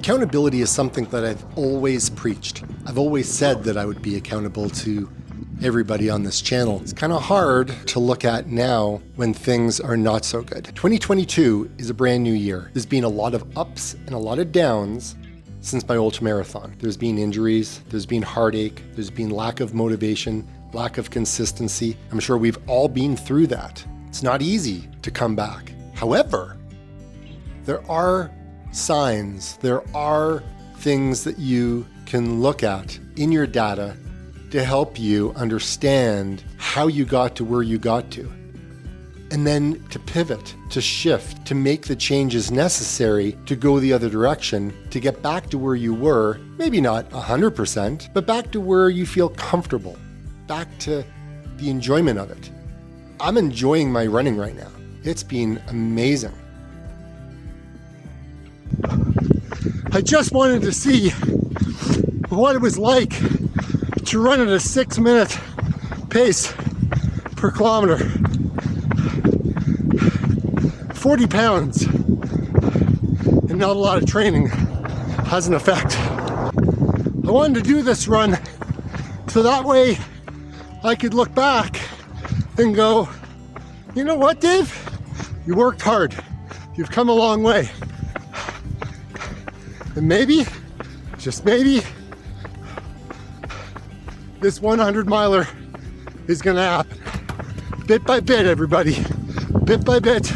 Accountability is something that I've always preached. I've always said that I would be accountable to everybody on this channel. It's kind of hard to look at now when things are not so good. 2022 is a brand new year. There's been a lot of ups and a lot of downs since my ultramarathon. There's been injuries, there's been heartache, there's been lack of motivation, lack of consistency. I'm sure we've all been through that. It's not easy to come back. However, there are signs, there are things that you can look at in your data to help you understand how you got to where you got to. And then to pivot, to shift, to make the changes necessary to go the other direction, to get back to where you were, maybe not 100%, but back to where you feel comfortable, back to the enjoyment of it. I'm enjoying my running right now. It's been amazing. I just wanted to see what it was like to run at a 6-minute pace per kilometer. 40 pounds and not a lot of training has an effect. I wanted to do this run so that way I could look back and go, you know what, Dave? You worked hard. You've come a long way. And maybe, just maybe, this 100 miler is gonna happen. Bit by bit, everybody. Bit by bit.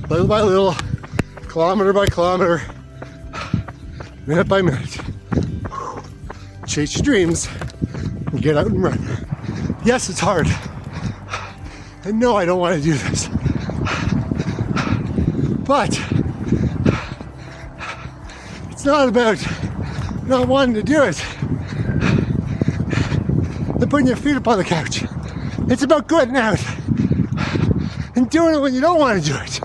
Little by little. Kilometer by kilometer. Minute by minute. Chase your dreams and get out and run. Yes, it's hard. And no, I don't want to do this. But it's not about not wanting to do it and putting your feet up on the couch. It's about going out and doing it when you don't want to do it.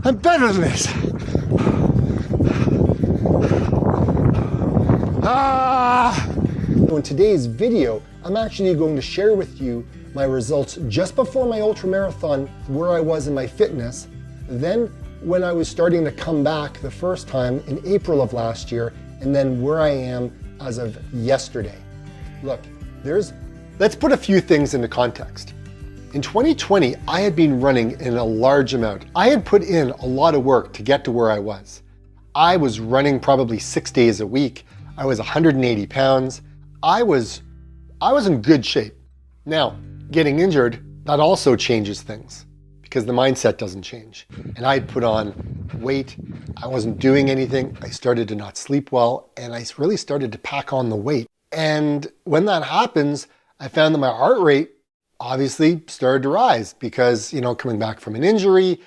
I'm better than this. In today's video, I'm actually going to share with you my results just before my ultramarathon, where I was in my fitness, then when I was starting to come back the first time in April of last year, and then where I am as of yesterday. Look, let's put a few things into context. In 2020, I had been running in a large amount. I had put in a lot of work to get to where I was. I was running probably 6 days a week. I was 180 pounds. I was in good shape. Now, getting injured, that also changes things because the mindset doesn't change. And I had put on weight. I wasn't doing anything. I started to not sleep well, and I really started to pack on the weight. And when that happens, I found that my heart rate obviously started to rise because, coming back from an injury,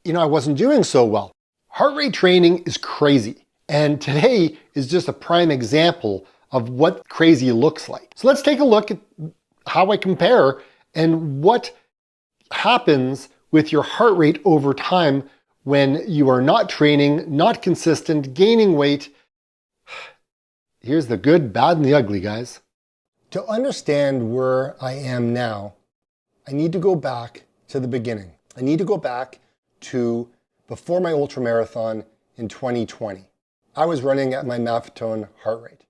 I wasn't doing so well. Heart rate training is crazy. And today is just a prime example of what crazy looks like. So let's take a look at how I compare and what happens with your heart rate over time when you are not training, not consistent, gaining weight. Here's the good, bad, and the ugly, guys. To understand where I am now, I need to go back to the beginning. I need to go back to before my ultramarathon in 2020. I was running at my Maffetone heart rate.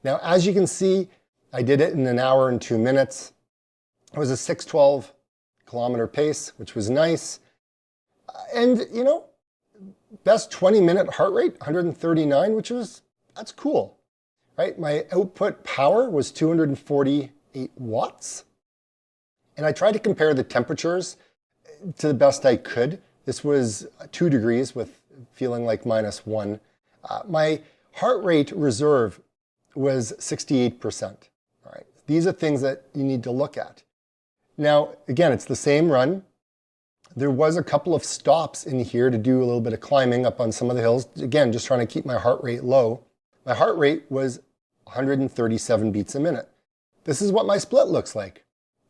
Now, as you can see, I did it in 1 hour and 2 minutes. It was a 6:12 kilometer pace, which was nice. And, best 20-minute heart rate, 139, that's cool, right? My output power was 248 watts. And I tried to compare the temperatures to the best I could. This was 2 degrees with feeling like -1. My heart rate reserve was 68%. All right. These are things that you need to look at. Now, again, it's the same run. There was a couple of stops in here to do a little bit of climbing up on some of the hills. Again, just trying to keep my heart rate low. My heart rate was 137 beats a minute. This is what my split looks like.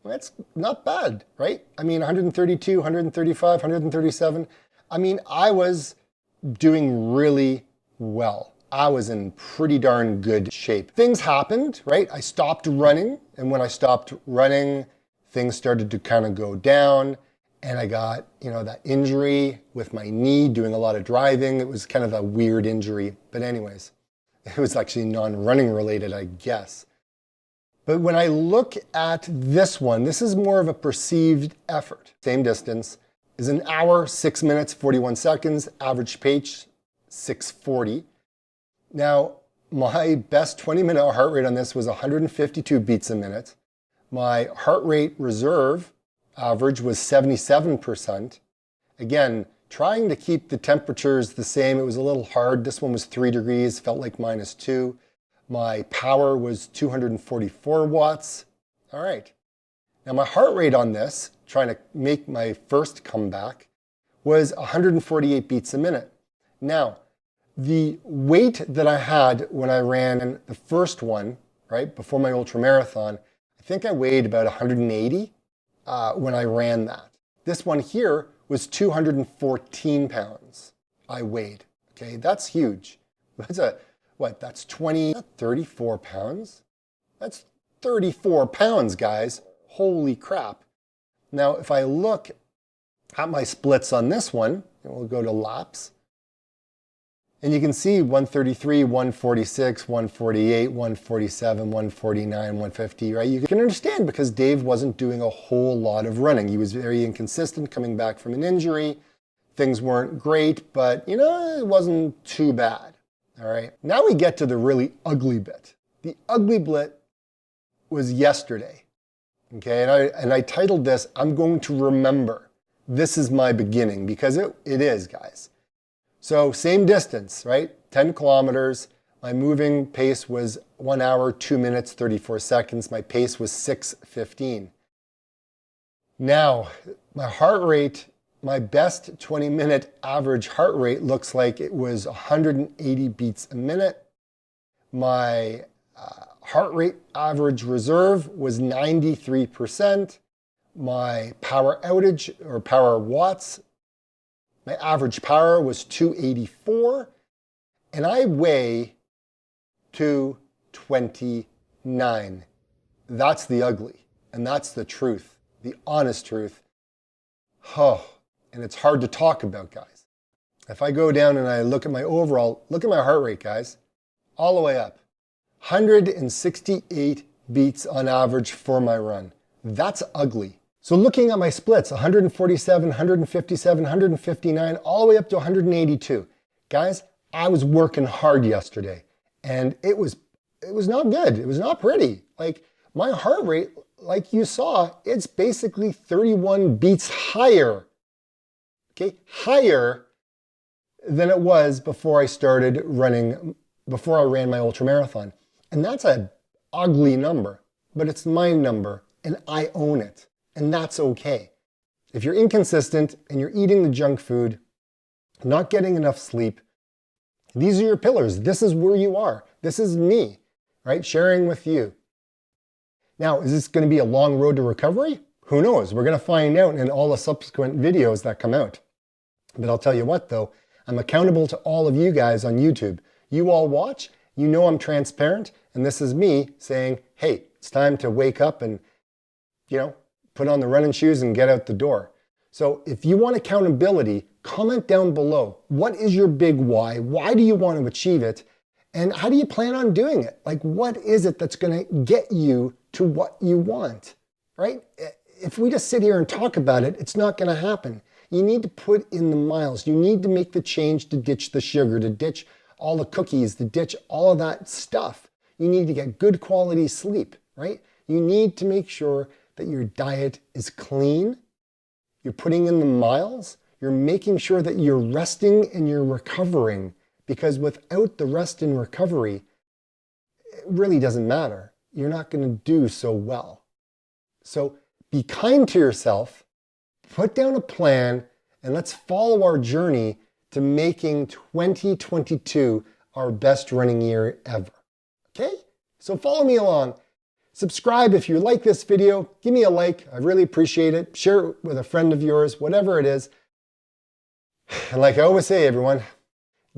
That's not bad, right? 132, 135, 137. I was doing really well. I was in pretty darn good shape. Things happened, right? I stopped running, and when I stopped running, things started to kind of go down. and I got, that injury with my knee doing a lot of driving. It was kind of a weird injury, but anyways, it was actually non-running related, I guess. But when I look at this one, this is more of a perceived effort. Same distance is an hour, 6 minutes, 41 seconds, average pace, 640. Now, my best 20-minute heart rate on this was 152 beats a minute. My heart rate reserve average was 77%. Again, trying to keep the temperatures the same. It was a little hard. This one was 3 degrees, felt like -2. My power was 244 watts. All right. Now my heart rate on this, trying to make my first comeback, was 148 beats a minute. Now, the weight that I had when I ran the first one, right, before my ultra marathon, I think I weighed about 180 when I ran that. This one here was 214 pounds I weighed. Okay, that's huge. That's that's 34 pounds? That's 34 pounds, guys. Holy crap. Now, if I look at my splits on this one, and we'll go to laps, and you can see 133, 146, 148, 147, 149, 150, right? You can understand because Dave wasn't doing a whole lot of running. He was very inconsistent coming back from an injury. Things weren't great, but it wasn't too bad. All right. Now we get to the really ugly bit. The ugly bit was yesterday. Okay. And I titled this, I'm going to remember. This is my beginning, because it is, guys. So same distance, right? 10 kilometers. My moving pace was 1 hour, 2 minutes, 34 seconds. My pace was 6:15. Now, my heart rate, my best 20-minute average heart rate looks like it was 180 beats a minute. My heart rate average reserve was 93%. My power outage or power watts, my average power was 284. And I weigh 229. That's the ugly. And that's the truth, the honest truth. Oh. And it's hard to talk about, guys. If I go down and I look at my overall, look at my heart rate, guys, all the way up. 168 beats on average for my run. That's ugly. So looking at my splits, 147, 157, 159, all the way up to 182. Guys, I was working hard yesterday, and it was not good. It was not pretty. Like, my heart rate, like you saw, it's basically 31 beats higher. Okay, higher than it was before I started running, before I ran my ultra marathon. And that's an ugly number, but it's my number and I own it. And that's okay. If you're inconsistent and you're eating the junk food, not getting enough sleep, these are your pillars. This is where you are. This is me, right? Sharing with you. Now, is this going to be a long road to recovery? Who knows? We're going to find out in all the subsequent videos that come out. But I'll tell you what, though, I'm accountable to all of you guys on YouTube. You all watch, you know I'm transparent, and this is me saying, hey, it's time to wake up and, put on the running shoes and get out the door. So if you want accountability, comment down below. What is your big why? Why do you want to achieve it? And how do you plan on doing it? Like, what is it that's going to get you to what you want, right? If we just sit here and talk about it, it's not going to happen. You need to put in the miles. You need to make the change to ditch the sugar, to ditch all the cookies, to ditch all of that stuff. You need to get good quality sleep, right? You need to make sure that your diet is clean. You're putting in the miles. You're making sure that you're resting and you're recovering, because without the rest and recovery, it really doesn't matter. You're not going to do so well. So be kind to yourself. Put down a plan, and let's follow our journey to making 2022 our best running year ever. Okay? So follow me along. Subscribe if you like this video. Give me a like. I really appreciate it. Share it with a friend of yours, whatever it is. And like I always say, everyone,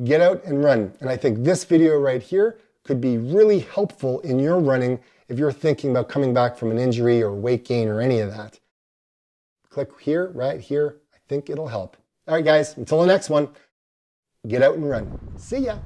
get out and run. And I think this video right here could be really helpful in your running if you're thinking about coming back from an injury or weight gain or any of that. Click here, right here. I think it'll help. All right, guys, until the next one, get out and run. See ya.